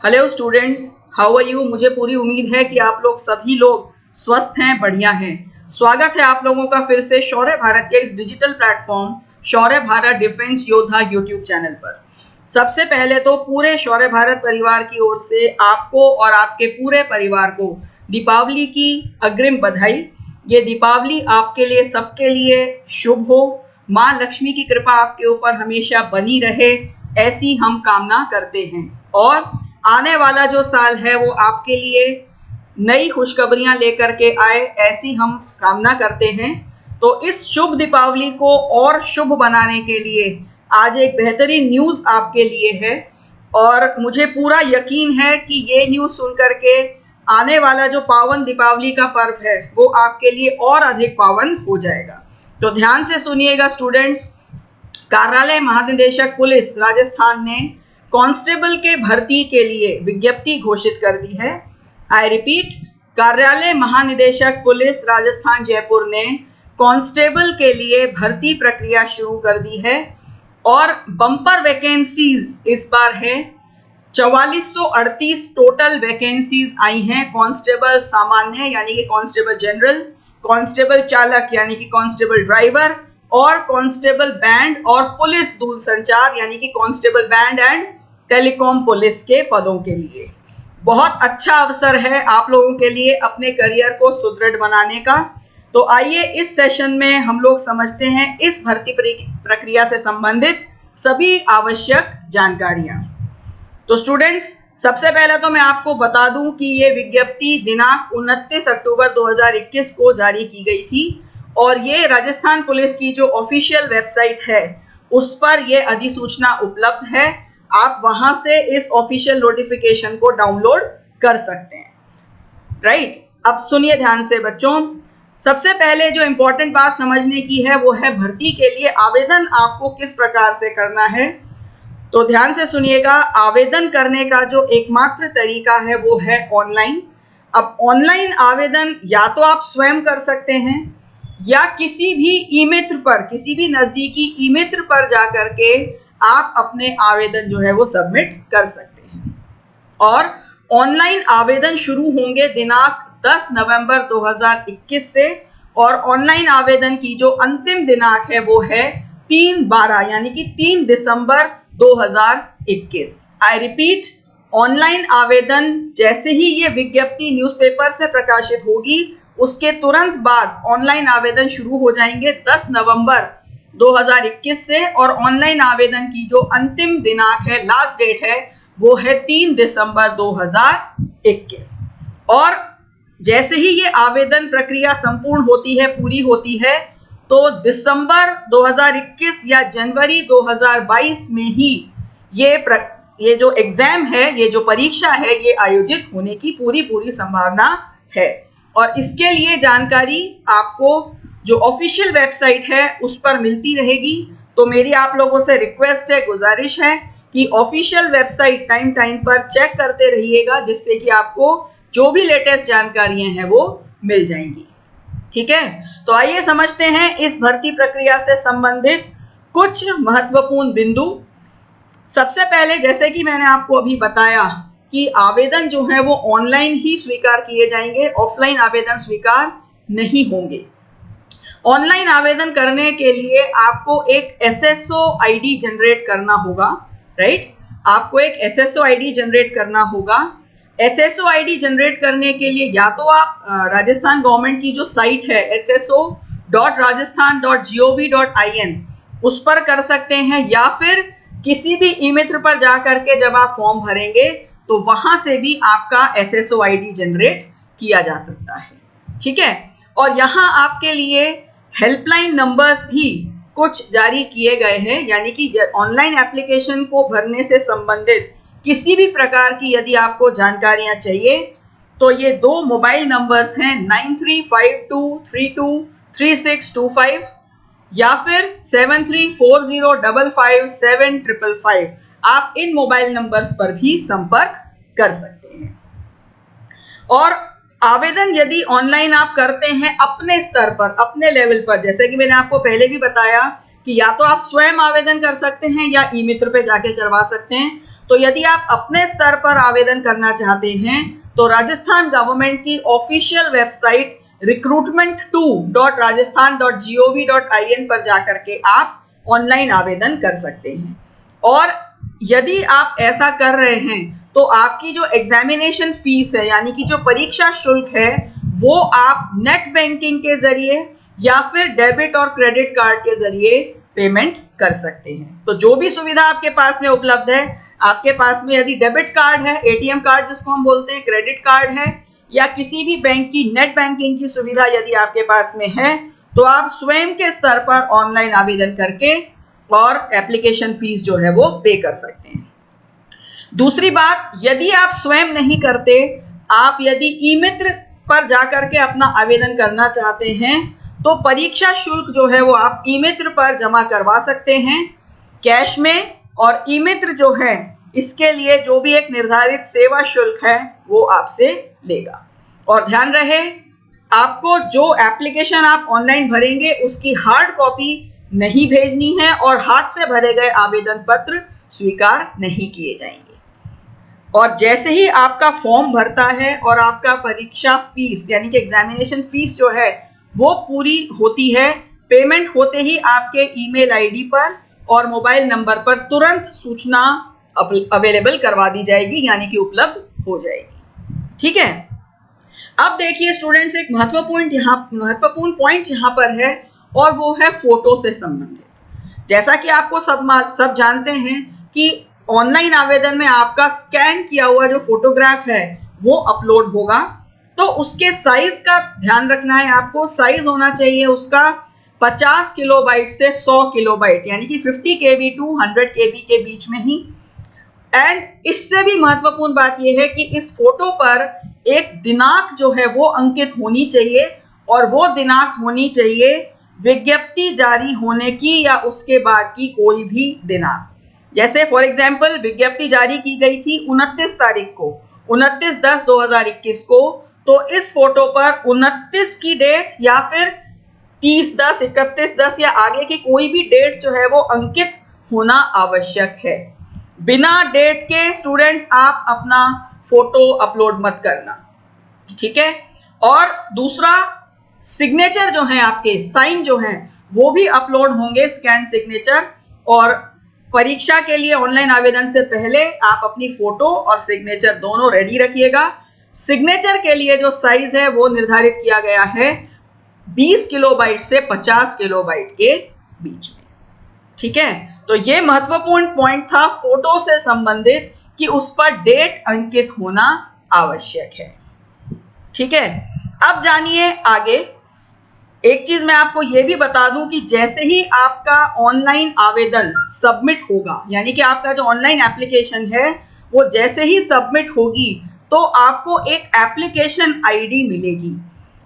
Hello students, how are you. मुझे पूरी उम्मीद है कि आप लोग सभी लोग स्वस्थ हैं, बढ़िया हैं। स्वागत है आप लोगों का फिर से शौर्य भारत के इस डिजिटल प्लेटफॉर्म शौर्य भारत डिफेंस योद्धा यूट्यूब चैनल पर। सबसे पहले तो पूरे शौर्य भारत परिवार की ओर से आपको और आपके पूरे परिवार को दीपावली की अग्रिम बधाई। ये दीपावली आपके लिए, सबके लिए शुभ हो। माँ लक्ष्मी की कृपा आपके ऊपर हमेशा बनी रहे, ऐसी हम कामना करते हैं। और आने वाला जो साल है वो आपके लिए नई खुशखबरियां लेकर के आए, ऐसी हम कामना करते हैं। तो इस शुभ दीपावली को और शुभ बनाने के लिए आज एक बेहतरीन न्यूज़ आपके लिए है और मुझे पूरा यकीन है कि ये न्यूज़ सुन करके आने वाला जो पावन दीपावली का पर्व है वो आपके लिए और अधिक पावन हो जाएगा। तो ध्यान से सुनिएगा स्टूडेंट्स। कार्यालय महानिदेशक पुलिस राजस्थान ने कांस्टेबल के भर्ती के लिए विज्ञप्ति घोषित कर दी है। आई रिपीट, कार्यालय महानिदेशक पुलिस राजस्थान जयपुर ने कांस्टेबल के लिए भर्ती प्रक्रिया शुरू कर दी है और बम्पर वैकेंसीज इस बार है। 4438 टोटल वैकेंसीज आई हैं। कांस्टेबल सामान्य यानी कि कांस्टेबल जनरल, कांस्टेबल चालक यानी कि कांस्टेबल ड्राइवर और कांस्टेबल बैंड और पुलिस दूरसंचार यानी कि constable band and telecom police के पदों के लिए। बहुत अच्छा अवसर है आप लोगों के लिए अपने करियर को सुदृढ़ बनाने का। तो आइए इस सेशन में हम लोग समझते हैं इस भर्ती प्रक्रिया से संबंधित सभी आवश्यक जानकारियां। तो स्टूडेंट्स, सबसे पहले तो मैं आपको बता दूं कि ये विज्ञप्ति दिनांक 29 अक्टूबर 2021 को जारी की गई थी और ये राजस्थान पुलिस की जो ऑफिशियल वेबसाइट है उस पर ये अधिसूचना उपलब्ध है। आप वहां से इस ऑफिशियल नोटिफिकेशन को डाउनलोड कर सकते हैं। राइट, अब सुनिए ध्यान से बच्चों। सबसे पहले जो इंपॉर्टेंट बात समझने की है वो है भर्ती के लिए आवेदन आपको किस प्रकार से करना है। तो ध्यान से सुनिएगा, आवेदन करने का जो एकमात्र तरीका है वो है ऑनलाइन। अब ऑनलाइन आवेदन या तो आप स्वयं कर सकते हैं या किसी भी ई मित्र पर, किसी भी नजदीकी ई मित्र पर जाकर के आप अपने आवेदन जो है वो सबमिट कर सकते हैं। और ऑनलाइन आवेदन शुरू होंगे दिनांक 10 नवंबर 2021 से और ऑनलाइन आवेदन की जो अंतिम दिनांक है वो है 3/12 यानी कि 3 दिसंबर 2021। आई रिपीट, ऑनलाइन आवेदन जैसे ही ये विज्ञप्ति न्यूज़पेपर से प्रकाशित होगी उसके तुरंत बाद ऑनलाइन आवेदन शुरू हो जाएंगे 10 नवंबर 2021 से और ऑनलाइन आवेदन की जो अंतिम दिनांक है, लास्ट डेट है, वो है 3 दिसंबर 2021। और जैसे ही ये आवेदन प्रक्रिया संपूर्ण होती है, पूरी होती है, तो दिसंबर 2021 या जनवरी 2022 में ही ये जो एग्जाम है, ये जो परीक्षा है, ये आयोजित होने की पूरी संभावना है। और इसके लिए जानकारी आपको जो ऑफिशियल वेबसाइट है उस पर मिलती रहेगी। तो मेरी आप लोगों से रिक्वेस्ट है, गुजारिश है कि ऑफिशियल वेबसाइट टाइम पर चेक करते रहिएगा, जिससे कि आपको जो भी लेटेस्ट जानकारियां हैं वो मिल जाएंगी। ठीक है, तो आइए समझते हैं इस भर्ती प्रक्रिया से संबंधित कुछ महत्वपूर्ण बिंदु। सबसे पहले, जैसे कि मैंने आपको अभी बताया कि आवेदन जो है वो ऑनलाइन ही स्वीकार किए जाएंगे, ऑफलाइन आवेदन स्वीकार नहीं होंगे। ऑनलाइन आवेदन करने के लिए आपको एक एसएसओ आईडी जनरेट करना होगा। राइट, आपको एक एसएसओ आईडी जनरेट करना होगा। एसएसओ आईडी जनरेट करने के लिए या तो आप राजस्थान गवर्नमेंट की जो साइट है sso.rajasthan.gov.in उस पर कर सकते हैं या फिर किसी भी ई मित्र पर जा करके जब आप फॉर्म भरेंगे तो वहां से भी आपका एसएसओ आईडी जनरेट किया जा सकता है। ठीक है, और यहाँ आपके लिए हेल्पलाइन नंबर्स भी कुछ जारी किए गए हैं, यानी कि ऑनलाइन एप्लीकेशन को भरने से संबंधित किसी भी प्रकार की यदि आपको जानकारियां चाहिए तो ये 2 मोबाइल नंबर्स हैं, 9352323625 या फिर 7340557555। आप इन मोबाइल नंबर्स पर भी संपर्क कर सकते हैं। और आवेदन यदि ऑनलाइन आप करते हैं अपने स्तर पर, अपने लेवल पर, जैसे कि मैंने आपको पहले भी बताया कि या तो आप स्वयं आवेदन कर सकते हैं या ई मित्र पे जाके करवा सकते हैं। तो यदि आप अपने स्तर पर आवेदन करना चाहते हैं तो राजस्थान गवर्नमेंट की ऑफिशियल वेबसाइट recruitment2.rajasthan.gov.in पर जाकर के आप ऑनलाइन आवेदन कर सकते हैं। और यदि आप ऐसा कर रहे हैं तो आपकी जो एग्जामिनेशन फीस है यानी कि जो परीक्षा शुल्क है वो आप नेट बैंकिंग के जरिए या फिर डेबिट और क्रेडिट कार्ड के जरिए पेमेंट कर सकते हैं। तो जो भी सुविधा आपके पास में उपलब्ध है, आपके पास में यदि डेबिट कार्ड है, एटीएम कार्ड जिसको हम बोलते हैं, क्रेडिट कार्ड है या किसी भी बैंक की नेट बैंकिंग की सुविधा यदि आपके पास में है तो आप स्वयं के स्तर पर ऑनलाइन आवेदन करके और एप्लीकेशन फीस जो है वो पे कर सकते हैं। दूसरी बात, यदि आप स्वयं नहीं करते, आप यदि ई मित्र पर जाकर के अपना आवेदन करना चाहते हैं तो परीक्षा शुल्क जो है वो आप ई मित्र पर जमा करवा सकते हैं कैश में, और ई मित्र जो है इसके लिए जो भी एक निर्धारित सेवा शुल्क है वो आपसे लेगा। और ध्यान रहे, आपको जो एप्लीकेशन आप ऑनलाइन भरेंगे उसकी हार्ड कॉपी नहीं भेजनी है और हाथ से भरे गए आवेदन पत्र स्वीकार नहीं किए जाएंगे। और जैसे ही आपका फॉर्म भरता है और आपका परीक्षा फीस यानी कि एग्जामिनेशन फीस जो है वो पूरी होती है, पेमेंट होते ही आपके ईमेल आईडी पर और मोबाइल नंबर पर तुरंत सूचना अवेलेबल करवा दी जाएगी यानी कि उपलब्ध हो जाएगी। ठीक है। अब देखिए स्टूडेंट्स, एक महत्वपूर्ण पॉइंट यहाँ पर है और वो है फोटो से संबंधित। जैसा कि आपको सब जानते हैं कि ऑनलाइन आवेदन में आपका स्कैन किया हुआ जो फोटोग्राफ है वो अपलोड होगा, तो उसके साइज का ध्यान रखना है आपको। साइज होना चाहिए उसका 50 किलोबाइट से 100 किलोबाइट यानी कि 50 KB टू 100 KB के बीच में ही। एंड इससे भी महत्वपूर्ण बात यह है कि इस फोटो पर एक दिनांक जो है वो अंकित होनी चाहिए और वो दिनांक होनी चाहिए विज्ञप्ति जारी होने की या उसके बाद की कोई भी दिनांक। जैसे फॉर एग्जाम्पल विज्ञप्ति जारी की गई थी 29 तारीख को, 29/10/2021 को, तो इस फोटो पर 29 की डेट या फिर 30/10, 31/10 या आगे की कोई भी डेट जो है वो अंकित होना आवश्यक है। बिना डेट के स्टूडेंट्स आप अपना फोटो अपलोड मत करना, ठीक है। और दूसरा, सिग्नेचर जो है आपके, साइन जो है वो भी अपलोड होंगे, स्कैन सिग्नेचर। और परीक्षा के लिए ऑनलाइन आवेदन से पहले आप अपनी फोटो और सिग्नेचर दोनों रेडी रखिएगा। सिग्नेचर के लिए जो साइज है वो निर्धारित किया गया है 20 किलोबाइट से 50 किलोबाइट के बीच में, ठीक है। तो ये महत्वपूर्ण पॉइंट था फोटो से संबंधित कि उस पर डेट अंकित होना आवश्यक है, ठीक है। अब जानिए आगे। एक चीज मैं आपको यह भी बता दूं कि जैसे ही आपका ऑनलाइन आवेदन सबमिट होगा यानी कि आपका जो ऑनलाइन एप्लीकेशन है वो जैसे ही सबमिट होगी तो आपको एक एप्लीकेशन आईडी मिलेगी।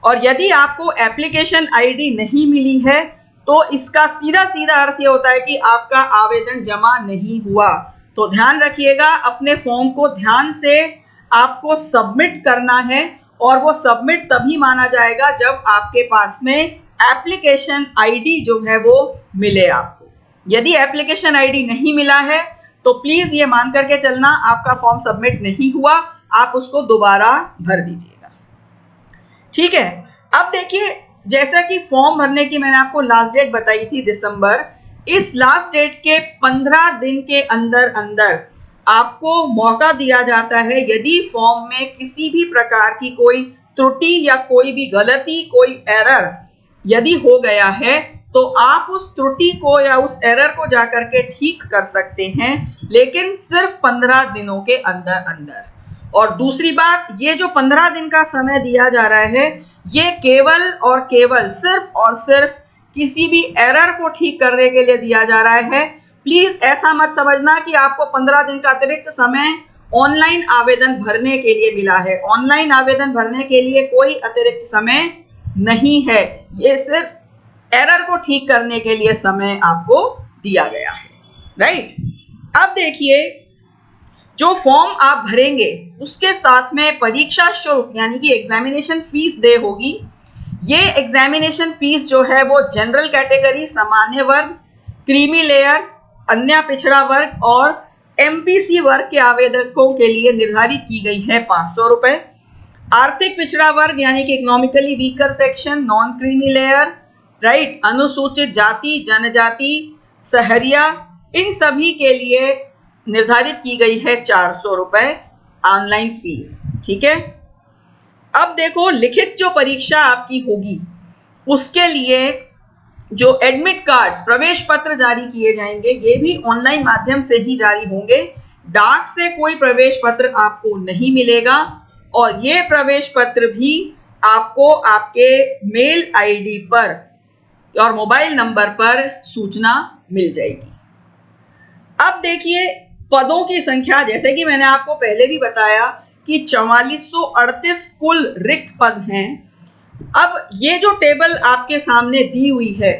और यदि आपको एप्लीकेशन आईडी नहीं मिली है तो इसका सीधा सीधा अर्थ ये होता है कि आपका आवेदन जमा नहीं हुआ। तो ध्यान रखिएगा, अपने फॉर्म को ध्यान से आपको सबमिट करना है और वो सबमिट तभी माना जाएगा जब आपके पास में एप्लीकेशन आईडी जो है वो मिले आपको। यदि एप्लीकेशन आईडी नहीं मिला है तो प्लीज ये मान करके चलना आपका फॉर्म सबमिट नहीं हुआ, आप उसको दोबारा भर दीजिएगा, ठीक है। अब देखिए, जैसा कि फॉर्म भरने की मैंने आपको लास्ट डेट बताई थी दिसंबर, इस लास्ट डेट के 15 दिन के अंदर अंदर आपको मौका दिया जाता है यदि फॉर्म में किसी भी प्रकार की कोई त्रुटि या कोई भी गलती, कोई एरर यदि हो गया है तो आप उस त्रुटि को या उस एरर को जाकर के ठीक कर सकते हैं, लेकिन सिर्फ 15 दिनों के अंदर अंदर। और दूसरी बात, ये जो 15 दिन का समय दिया जा रहा है ये केवल और केवल सिर्फ और सिर्फ किसी भी एरर को ठीक करने के लिए दिया जा रहा है। प्लीज ऐसा मत समझना कि आपको 15 दिन का अतिरिक्त समय ऑनलाइन आवेदन भरने के लिए मिला है। ऑनलाइन आवेदन भरने के लिए कोई अतिरिक्त समय नहीं है, ये सिर्फ एरर को ठीक करने के लिए समय आपको दिया गया है, राइट। अब देखिए, जो फॉर्म आप भरेंगे उसके साथ में परीक्षा शुल्क यानी कि एग्जामिनेशन फीस दे होगी। ये एग्जामिनेशन फीस जो है वो जनरल कैटेगरी, सामान्य वर्ग, क्रीमी लेयर, अन्य पिछड़ा वर्ग और एमपीसी वर्ग के आवेदकों के लिए निर्धारित की गई है 500 रुपए। आर्थिक पिछड़ा वर्ग यानी कि economically weaker section, non creamy layer, right, अनुसूचित जाति, जनजाति, सहरिया, इन सभी के लिए निर्धारित की गई है 400 रुपए ऑनलाइन फीस। ठीक है। अब देखो, लिखित जो परीक्षा आपकी होगी उसके लिए जो एडमिट कार्ड्स, प्रवेश पत्र जारी किए जाएंगे, ये भी ऑनलाइन माध्यम से ही जारी होंगे। डाक से कोई प्रवेश पत्र आपको नहीं मिलेगा और ये प्रवेश पत्र भी आपको आपके मेल आईडी पर और मोबाइल नंबर पर सूचना मिल जाएगी। अब देखिए, पदों की संख्या, जैसे कि मैंने आपको पहले भी बताया कि 4438 कुल रिक्त पद हैं। अब ये जो टेबल आपके सामने दी हुई है,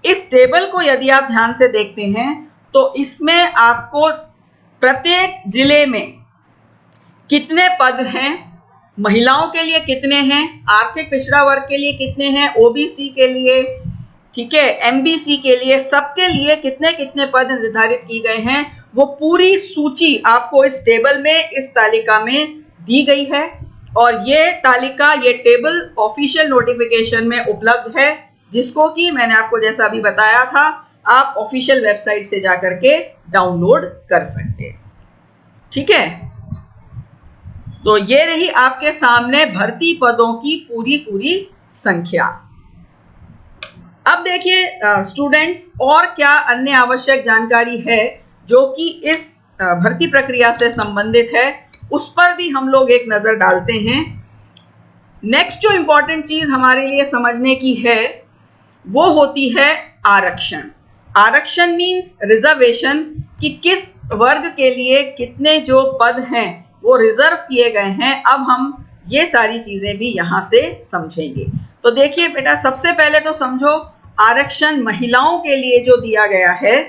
इस टेबल को यदि आप ध्यान से देखते हैं तो इसमें आपको प्रत्येक जिले में कितने पद हैं, महिलाओं के लिए कितने हैं, आर्थिक पिछड़ा वर्ग के लिए कितने हैं, ओबीसी के लिए, ठीक है, एमबीसी के लिए, सबके लिए कितने कितने पद निर्धारित की गए हैं, वो पूरी सूची आपको इस टेबल में, इस तालिका में दी गई है। और ये तालिका, ये टेबल ऑफिशियल नोटिफिकेशन में उपलब्ध है, जिसको कि मैंने आपको जैसा अभी बताया था, आप ऑफिशियल वेबसाइट से जाकर के डाउनलोड कर सकते हैं। ठीक है। तो ये रही आपके सामने भर्ती पदों की पूरी संख्या। अब देखिए स्टूडेंट्स, और क्या अन्य आवश्यक जानकारी है जो कि इस भर्ती प्रक्रिया से संबंधित है, उस पर भी हम लोग एक नजर डालते हैं। नेक्स्ट जो इंपॉर्टेंट चीज हमारे लिए समझने की है वो होती है आरक्षण। आरक्षण मीन्स रिजर्वेशन, कि किस वर्ग के लिए कितने जो पद हैं वो रिजर्व किए गए हैं। अब हम ये सारी चीजें भी यहां से समझेंगे। तो देखिए बेटा, सबसे पहले तो समझो आरक्षण महिलाओं के लिए जो दिया गया है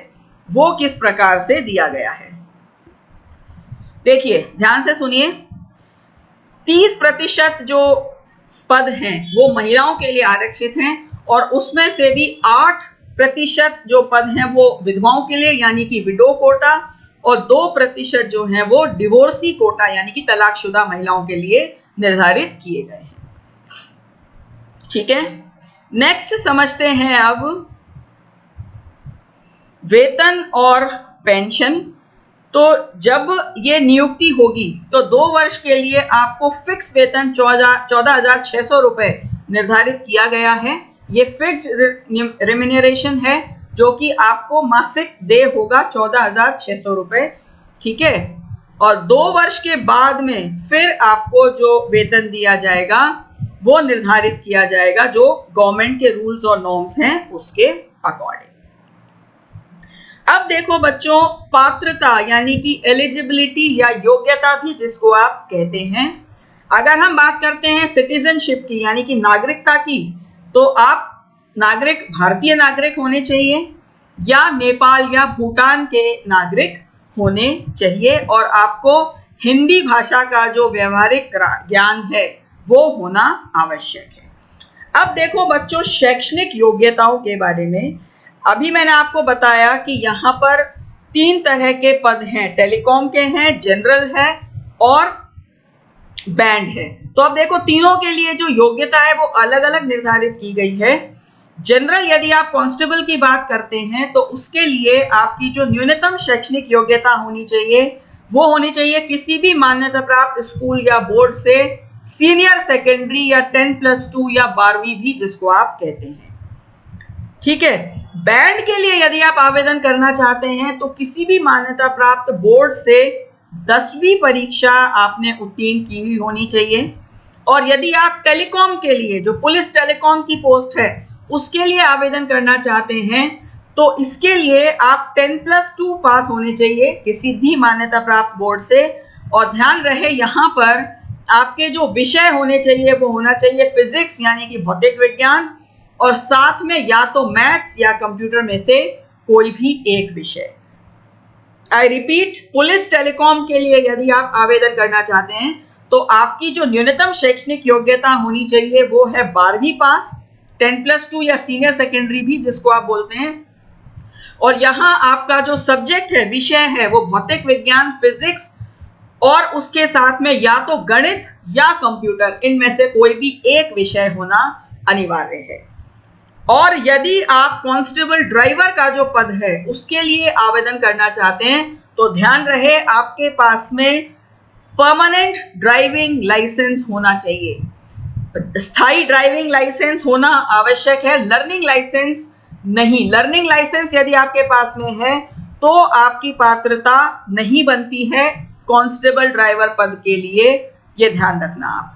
वो किस प्रकार से दिया गया है। देखिए ध्यान से सुनिए, 30% जो पद हैं वो महिलाओं के लिए आरक्षित हैं और उसमें से भी 8% जो पद हैं वो विधवाओं के लिए यानी कि विडो कोटा, और 2% जो हैं वो डिवोर्सी कोटा यानी कि तलाकशुदा महिलाओं के लिए निर्धारित किए गए हैं। ठीक है। नेक्स्ट समझते हैं अब वेतन और पेंशन। तो जब ये नियुक्ति होगी तो 2 वर्ष के लिए आपको फिक्स वेतन 14,600 रुपए निर्धारित किया गया है। ये फिक्स रेम्यूनरेशन है जो कि आपको मासिक देय होगा 14,600 रुपए। ठीक है। और 2 वर्ष के बाद में फिर आपको जो वेतन दिया जाएगा वो निर्धारित किया जाएगा जो गवर्नमेंट के रूल्स और नॉर्म्स हैं उसके अकॉर्डिंग। अब देखो बच्चों, पात्रता यानी कि एलिजिबिलिटी या योग्यता भी जिसको आप कहते हैं, अगर हम बात करते हैं सिटीजनशिप की यानी कि नागरिकता की, तो आप नागरिक, भारतीय नागरिक होने चाहिए या नेपाल या भूटान के नागरिक होने चाहिए और आपको हिंदी भाषा का जो व्यवहारिक ज्ञान है वो होना आवश्यक है। अब देखो बच्चों, शैक्षणिक योग्यताओं के बारे में अभी मैंने आपको बताया कि यहाँ पर 3 तरह के पद हैं, टेलीकॉम के हैं, जनरल है और बैंड है। तो अब देखो तीनों के लिए जो योग्यता है वो अलग अलग निर्धारित की गई है। जनरल यदि आप कांस्टेबल की बात करते हैं तो उसके लिए आपकी जो न्यूनतम शैक्षणिक योग्यता होनी चाहिए वो होनी चाहिए किसी भी मान्यता प्राप्त स्कूल या बोर्ड से सीनियर सेकेंडरी या 10+2 या 12वीं भी जिसको आप कहते हैं। ठीक है। बैंड के लिए यदि आप आवेदन करना चाहते हैं तो किसी भी मान्यता प्राप्त बोर्ड से 10वीं परीक्षा आपने उत्तीर्ण की हुई होनी चाहिए। और यदि आप टेलीकॉम के लिए, जो पुलिस टेलीकॉम की पोस्ट है उसके लिए आवेदन करना चाहते हैं तो इसके लिए आप 10+2 पास होने चाहिए किसी भी मान्यता प्राप्त बोर्ड से। और ध्यान रहे यहाँ पर आपके जो विषय होने चाहिए वो होना चाहिए फिजिक्स यानी कि भौतिक विज्ञान, और साथ में या तो मैथ्स या कंप्यूटर में से कोई भी एक विषय। आई रिपीट, पुलिस टेलीकॉम के लिए यदि आप आवेदन करना चाहते हैं तो आपकी जो न्यूनतम शैक्षणिक योग्यता होनी चाहिए वो है 12वीं पास, 10+2 या सीनियर सेकेंडरी भी जिसको आप बोलते हैं, और यहाँ आपका जो सब्जेक्ट है, विषय है, वो भौतिक विज्ञान, फिजिक्स और उसके साथ में या तो गणित या कंप्यूटर, इनमें से कोई भी एक विषय होना अनिवार्य है। और यदि आप कांस्टेबल ड्राइवर का जो पद है उसके लिए आवेदन करना चाहते हैं तो ध्यान रहे आपके पास में परमानेंट ड्राइविंग लाइसेंस होना चाहिए। स्थायी ड्राइविंग लाइसेंस होना आवश्यक है, लर्निंग लाइसेंस नहीं। लर्निंग लाइसेंस यदि आपके पास में है तो आपकी पात्रता नहीं बनती है कांस्टेबल ड्राइवर पद के लिए, यह ध्यान रखना आप।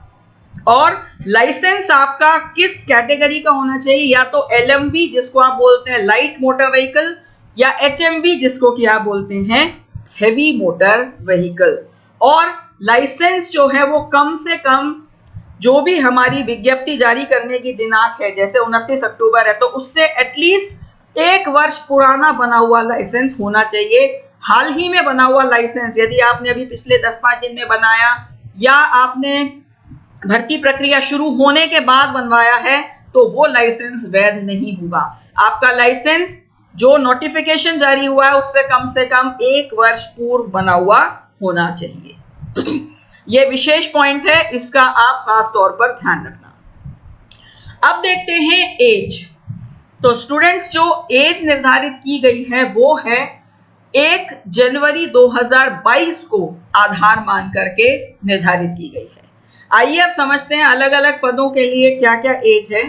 और लाइसेंस आपका किस कैटेगरी का होना चाहिए, या तो LMV जिसको आप बोलते हैं लाइट मोटर व्हीकल, या HMV जिसको कि आप बोलते हैं हेवी मोटर व्हीकल। और लाइसेंस जो है वो कम से कम, जो भी हमारी विज्ञप्ति जारी करने की दिनांक है जैसे 29 अक्टूबर है, तो उससे एटलीस्ट 1 वर्ष पुराना बना हुआ लाइसेंस होना चाहिए। हाल ही में बना हुआ लाइसेंस यदि आपने अभी पिछले 10-5 दिन में बनाया या आपने भर्ती प्रक्रिया शुरू होने के बाद बनवाया है तो वो लाइसेंस वैध नहीं होगा। आपका लाइसेंस जो नोटिफिकेशन जारी हुआ है उससे कम 1 वर्ष पूर्व बना हुआ होना चाहिए। यह विशेष पॉइंट है, इसका आप खास तौर पर ध्यान रखना। अब देखते हैं एज। तो स्टूडेंट्स, जो एज निर्धारित की गई है वो है 1 जनवरी 2022 को आधार मान करके निर्धारित की गई है। आइए अब समझते हैं अलग अलग पदों के लिए क्या क्या एज है।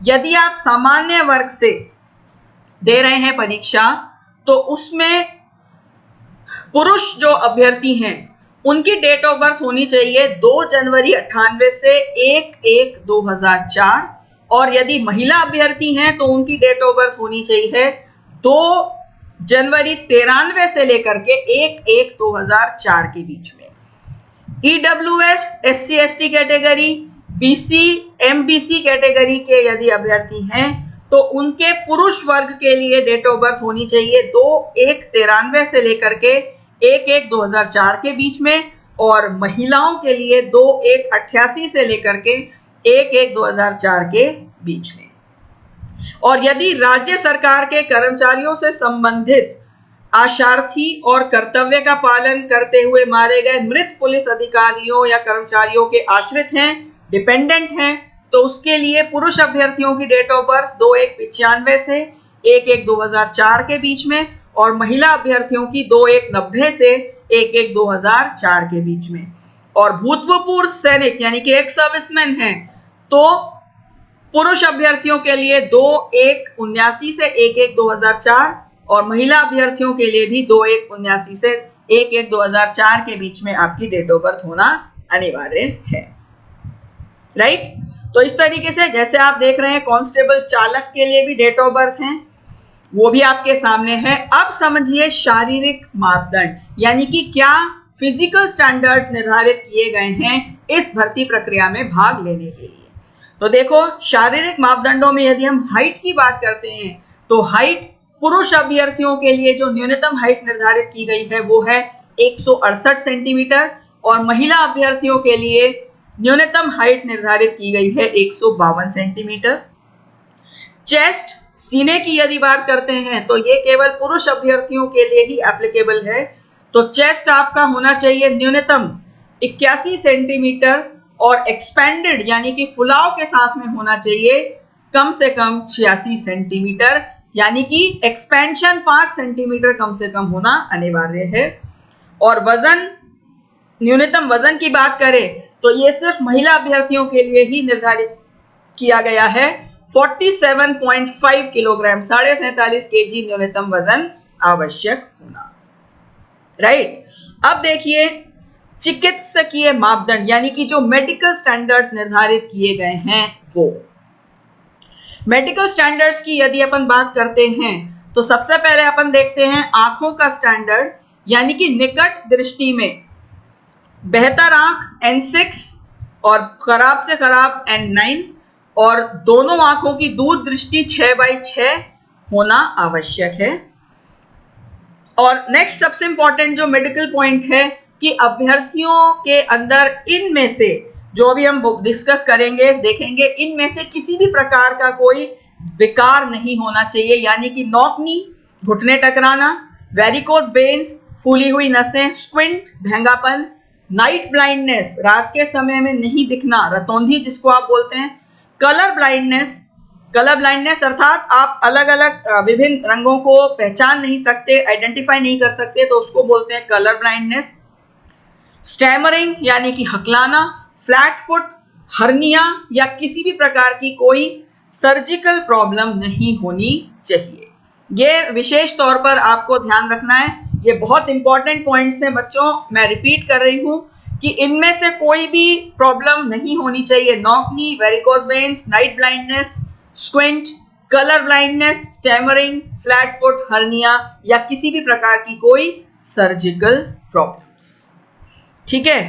यदि आप सामान्य वर्ग से दे रहे हैं परीक्षा तो उसमें पुरुष जो अभ्यर्थी हैं उनकी डेट ऑफ बर्थ होनी चाहिए 2 जनवरी 98 से 1/1/2004, और यदि महिला अभ्यर्थी हैं तो उनकी डेट ऑफ बर्थ होनी चाहिए 2 जनवरी 93 से लेकर के 1/1/2004 के बीच में। EWS SC/ST category, BC MBC category के यदि अभ्यर्थी हैं तो उनके पुरुष वर्ग के लिए डेट ऑफ बर्थ होनी चाहिए 2/1/93 से लेकर के 1/1/2004 के बीच में, और महिलाओं के लिए 2/1/88 से लेकर के 1/1/2004 के बीच में। और यदि राज्य सरकार के कर्मचारियों से संबंधित आशार्थी और कर्तव्य का पालन करते हुए मारे गए मृत पुलिस अधिकारियों या कर्मचारियों के आश्रित हैं, डिपेंडेंट हैं, तो उसके लिए पुरुष अभ्यर्थियों की डेट ऑफ बर्थ 2/1/95 से 1/1/2004 के बीच में, और महिला अभ्यर्थियों की 2/1/90 से 1/1/2004 के बीच में। और भूतपूर्व सैनिक यानी कि एक सर्विसमैन हैं तो पुरुष अभ्यर्थियों के लिए 2/1/79 से 1/1/2004, और महिला अभ्यर्थियों के लिए भी 2/1/79 से 1/1/2004 के बीच में आपकी डेट ऑफ बर्थ होना अनिवार्य है। राइट? तो इस तरीके से जैसे आप देख रहे हैं कांस्टेबल चालक के लिए भी डेट ऑफ बर्थ है, वो भी आपके सामने है। अब समझिए शारीरिक मापदंड, यानी कि क्या फिजिकल स्टैंडर्ड्स निर्धारित किए गए हैं इस भर्ती प्रक्रिया में भाग लेने के लिए। तो देखो, शारीरिक मापदंडों में यदि हम हाइट की बात करते हैं तो हाइट पुरुष अभ्यर्थियों के लिए जो न्यूनतम हाइट निर्धारित की गई है वो है 168 सेंटीमीटर, और महिला अभ्यर्थियों के लिए न्यूनतम हाइट निर्धारित की गई है 152 सेंटीमीटर। चेस्ट, सीने की यदि बात करते हैं तो ये केवल पुरुष अभ्यर्थियों के लिए ही एप्लीकेबल है। तो चेस्ट आपका होना चाहिए न्यूनतम 81 सेंटीमीटर, और एक्सपेंडेड यानी कि फुलाव के साथ में होना चाहिए कम से कम 86 सेंटीमीटर, यानी कि एक्सपेंशन 5 सेंटीमीटर कम से कम होना अनिवार्य है। और वजन, न्यूनतम वजन की बात करें तो ये सिर्फ महिला अभ्यर्थियों के लिए ही निर्धारित किया गया है 47.5 किलोग्राम, 47.5 kg न्यूनतम वजन आवश्यक होना। राइट? अब देखिए चिकित्सकीय मापदंड यानी कि जो मेडिकल स्टैंडर्ड्स निर्धारित किए गए हैं वो। मेडिकल स्टैंडर्ड्स की यदि अपन बात करते हैं तो सबसे पहले अपन देखते हैं आंखों का स्टैंडर्ड, यानी कि निकट दृष्टि में बेहतर आंख N6 और खराब से खराब N9, और दोनों आंखों की दूर दृष्टि 6/6 होना आवश्यक है। और नेक्स्ट सबसे इंपॉर्टेंट जो मेडिकल पॉइंट है कि अभ्यर्थियों के अंदर इनमें से, जो अभी हम डिस्कस करेंगे देखेंगे, इनमें से किसी भी प्रकार का कोई विकार नहीं होना चाहिए, यानी कि नौकनी घुटने टकराना, वेरिकोस वेन्स फूली हुई नसें, स्क्विंट भेंगापन, नाइट ब्लाइंडनेस रात के समय में नहीं दिखना, रतौंधी जिसको आप बोलते हैं, कलर ब्लाइंडनेस, कलर ब्लाइंडनेस अर्थात आप अलग अलग विभिन्न रंगों को पहचान नहीं सकते, आइडेंटिफाई नहीं कर सकते, तो उसको बोलते हैं कलर ब्लाइंडनेस, स्टैमरिंग यानी कि हकलाना, फ्लैट फुट, हर्निया या किसी भी प्रकार की कोई सर्जिकल प्रॉब्लम नहीं होनी चाहिए। ये विशेष तौर पर आपको ध्यान रखना है, ये बहुत इंपॉर्टेंट पॉइंट्स हैं बच्चों, मैं रिपीट कर रही हूं कि इनमें से कोई भी प्रॉब्लम नहीं होनी चाहिए। Knock knee, varicose veins, night blindness, squint, colour blindness, stammering, flat foot, hernia या किसी भी प्रकार की कोई सर्जिकल प्रॉब्लम्स। ठीक है,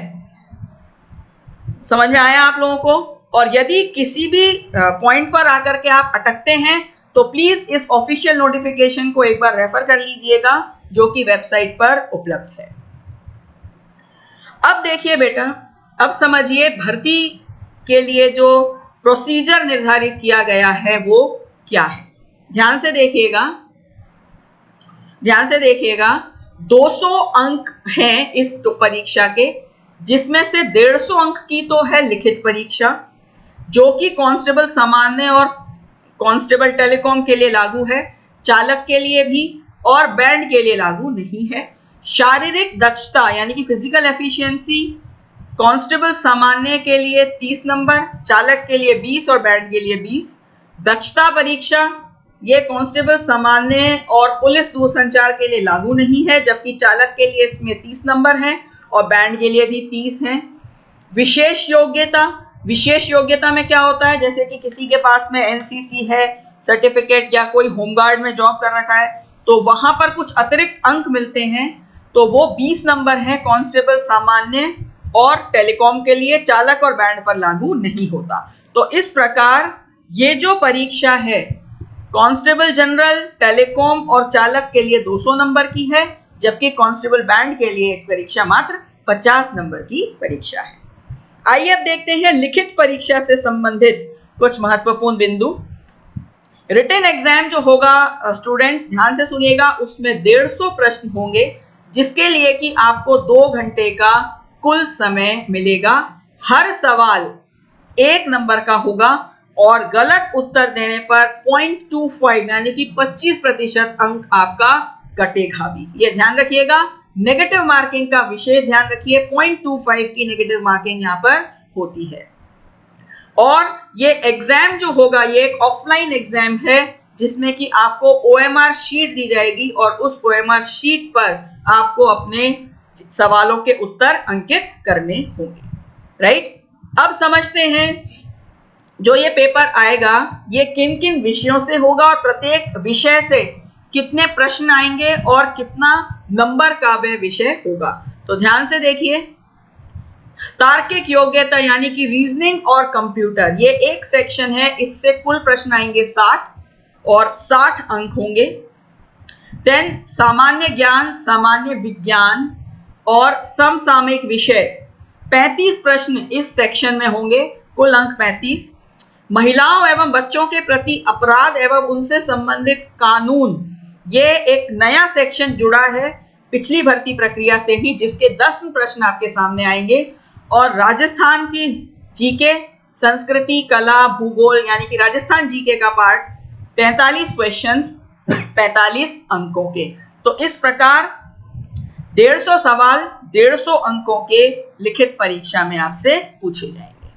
समझ में आया आप लोगों को? और यदि किसी भी पॉइंट पर आकर के आप अटकते हैं तो प्लीज इस ऑफिशियल नोटिफिकेशन को एक बार रेफर कर लीजिएगा जो कि वेबसाइट पर उपलब्ध है। अब देखिए बेटा, अब समझिए भर्ती के लिए जो प्रोसीजर निर्धारित किया गया है वो क्या है। ध्यान से देखिएगा, ध्यान से देखिएगा, 200 अंक हैं इस परीक्षा के, जिसमें से 150 अंक की तो है लिखित परीक्षा जो कि कांस्टेबल सामान्य और कांस्टेबल टेलीकॉम के लिए लागू है, चालक के लिए भी और बैंड के लिए लागू नहीं है। शारीरिक दक्षता यानी कि फिजिकल एफिशिएंसी कांस्टेबल सामान्य के लिए 30 नंबर, चालक के लिए 20 और बैंड के लिए 20। दक्षता परीक्षा ये कांस्टेबल सामान्य और पुलिस दूरसंचार के लिए लागू नहीं है, जबकि चालक के लिए इसमें 30 नंबर हैं और बैंड के लिए भी 30 हैं। विशेष योग्यता, विशेष योग्यता में क्या होता है, जैसे कि किसी के पास में एनसीसी है सर्टिफिकेट या कोई होमगार्ड में जॉब कर रखा है तो वहां पर कुछ अतिरिक्त अंक मिलते हैं, तो वो 20 नंबर है कांस्टेबल सामान्य और टेलीकॉम के लिए, चालक और बैंड पर लागू नहीं होता। तो इस प्रकार ये जो परीक्षा है कांस्टेबल जनरल, टेलीकॉम और चालक के लिए 200 नंबर की है, जबकि कांस्टेबल बैंड के लिए परीक्षा मात्र 50 नंबर की परीक्षा है। आइए अब देखते हैं लिखित परीक्षा से संबंधित कुछ महत्वपूर्ण बिंदु। रिटन एग्जाम जो होगा स्टूडेंट्स ध्यान से सुनिएगा, उसमें 150 प्रश्न होंगे जिसके लिए कि आपको 2 घंटे का कुल समय मिलेगा। हर सवाल 1 नंबर का होगा और गलत उत्तर देने पर 0.25 यानी कि 25% अंक आपका कटेगा भी, ये ध्यान रखिएगा। नेगेटिव मार्किंग का विशेष ध्यान रखिए, 0.25 की नेगेटिव मार्किंग यहां पर होती है। और ये एग्जाम जो होगा ये एक ऑफलाइन एग्जाम है जिसमें कि आपको ओएमआर शीट दी जाएगी और उस ओएमआर शीट पर आपको अपने सवालों के उत्तर अंकित करने होंगे। राइट, अब समझते हैं जो ये पेपर आएगा ये किन किन विषयों से होगा और प्रत्येक विषय से कितने प्रश्न आएंगे और कितना नंबर का वह विषय होगा। तो ध्यान से देखिए, तार्किक योग्यता यानी कि रीजनिंग और कंप्यूटर, ये एक सेक्शन है, इससे कुल प्रश्न आएंगे 60 और 60 अंक होंगे। देन सामान्य ज्ञान, सामान्य विज्ञान और समसामयिक विषय 35 प्रश्न इस सेक्शन में होंगे, कुल अंक 35। महिलाओं एवं बच्चों के प्रति अपराध एवं उनसे संबंधित कानून, ये एक नया सेक्शन जुड़ा है पिछली भर्ती प्रक्रिया से ही, जिसके 10 प्रश्न आपके सामने आएंगे। और राजस्थान की जीके, संस्कृति, कला, भूगोल यानी कि राजस्थान जीके का पार्ट 45 क्वेश्चंस 45 अंकों के। तो इस प्रकार 150 सवाल 150 अंकों के लिखित परीक्षा में आपसे पूछे जाएंगे।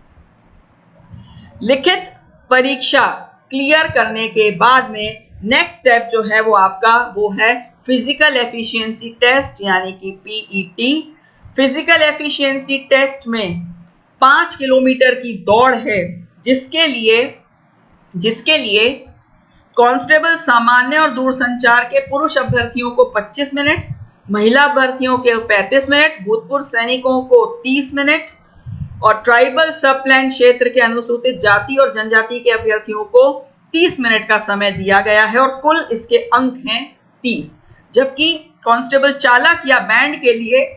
लिखित परीक्षा क्लियर करने के बाद में नेक्स्ट स्टेप जो है वो आपका वो है फिजिकल एफिशिएंसी टेस्ट यानी कि पीईटी। फिजिकल एफिशिएंसी टेस्ट में 5 किलोमीटर की दौड़ है जिसके लिए कांस्टेबल सामान्य और दूरसंचार के पुरुष अभ्यर्थियों को 25 मिनट, महिला अभ्यर्थियों के 35 मिनट, भूतपूर्व सैनिकों को 30 मिनट और ट्राइबल सब प्लान क्षेत्र के अनुसूचित जाति और जनजाति के अभ्यर्थियों को 30 मिनट का समय दिया गया है और कुल इसके अंक हैं 30। जबकि कांस्टेबल चालक या बैंड के लिए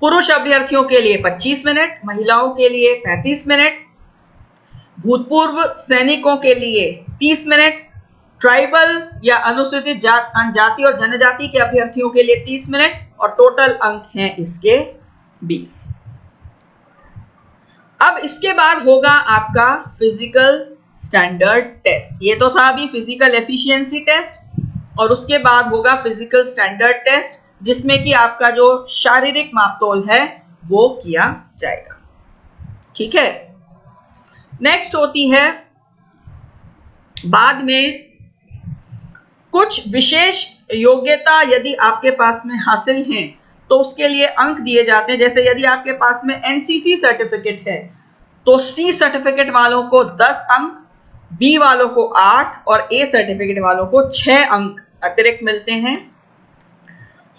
पुरुष अभ्यर्थियों के लिए 25 मिनट, महिलाओं के लिए 35 मिनट, भूतपूर्व सैनिकों के लिए 30 मिनट ट्राइबल या अनुसूचित जाति और जनजाति के अभ्यर्थियों के लिए 30 मिनट और टोटल अंक हैं इसके 20। अब इसके बाद होगा आपका फिजिकल स्टैंडर्ड टेस्ट। ये तो था अभी फिजिकल एफिशिएंसी टेस्ट, और उसके बाद होगा फिजिकल स्टैंडर्ड टेस्ट, जिसमें कि आपका जो शारीरिक मापतोल है वो किया जाएगा। ठीक है, नेक्स्ट होती है बाद में कुछ विशेष योग्यता यदि आपके पास में हासिल है तो उसके लिए अंक दिए जाते हैं। जैसे यदि आपके पास में एनसीसी सर्टिफिकेट है तो सी सर्टिफिकेट वालों को 10 अंक, बी वालों को 8 और ए सर्टिफिकेट वालों को 6 अंक अतिरिक्त मिलते हैं।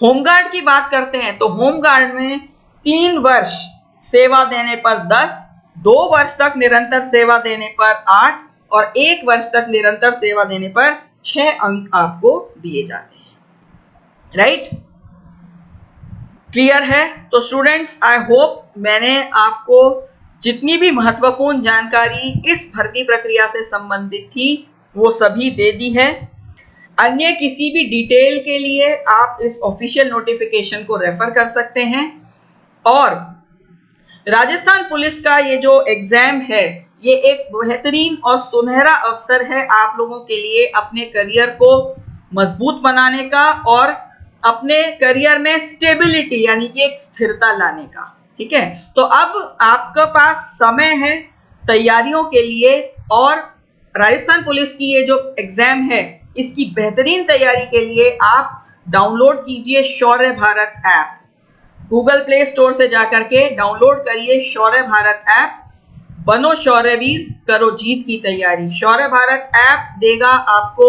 होमगार्ड की बात करते हैं तो होमगार्ड में 3 वर्ष सेवा देने पर 10, 2 वर्ष तक निरंतर सेवा देने पर 8 और 1 वर्ष तक निरंतर सेवा देने पर 6 अंक आपको दिए जाते हैं। राइट, क्लियर है? तो स्टूडेंट्स, आई होप मैंने आपको जितनी भी महत्वपूर्ण जानकारी इस भर्ती प्रक्रिया से संबंधित थी वो सभी दे दी है। अन्य किसी भी डिटेल के लिए आप इस ऑफिशियल नोटिफिकेशन को रेफर कर सकते हैं। और राजस्थान पुलिस का ये जो एग्जाम है ये एक बेहतरीन और सुनहरा अवसर है आप लोगों के लिए अपने करियर को मजबूत बनाने का और अपने करियर में स्टेबिलिटी यानी कि एक स्थिरता लाने का। ठीक है, तो अब आपके पास समय है तैयारियों के लिए, और राजस्थान पुलिस की ये जो एग्जाम है इसकी बेहतरीन तैयारी के लिए आप डाउनलोड कीजिए Shaurya Bharat app. Google play store से जाकर के डाउनलोड करिए शौर्य भारत ऐप। बनो शौर्यवीर, करो जीत की तैयारी। शौर्य भारत ऐप देगा आपको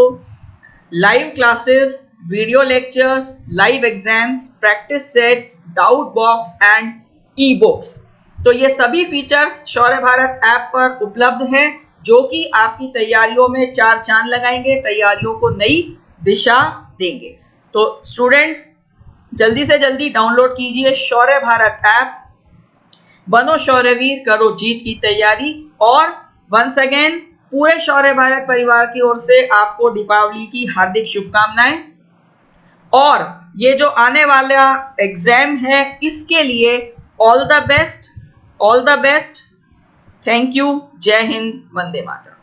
live classes, video lectures, live exams, practice sets, doubt box and e books. तो ये सभी फीचर्स शौर्य भारत ऐप पर उपलब्ध हैं जो कि आपकी तैयारियों में 4 चांद लगाएंगे, तैयारियों को नई दिशा देंगे। तो स्टूडेंट्स, जल्दी से जल्दी डाउनलोड कीजिए शौर्य भारत ऐप। बनो शौर्यवीर, करो जीत की तैयारी। और वंस अगेन पूरे शौर्य भारत परिवार की ओर से आपको दीपावली की हार्दिक शुभकामनाएं। और ये जो आने वाला एग्जाम है इसके लिए all the best, all the best. Thank you. जय हिंद, वंदे मातरम।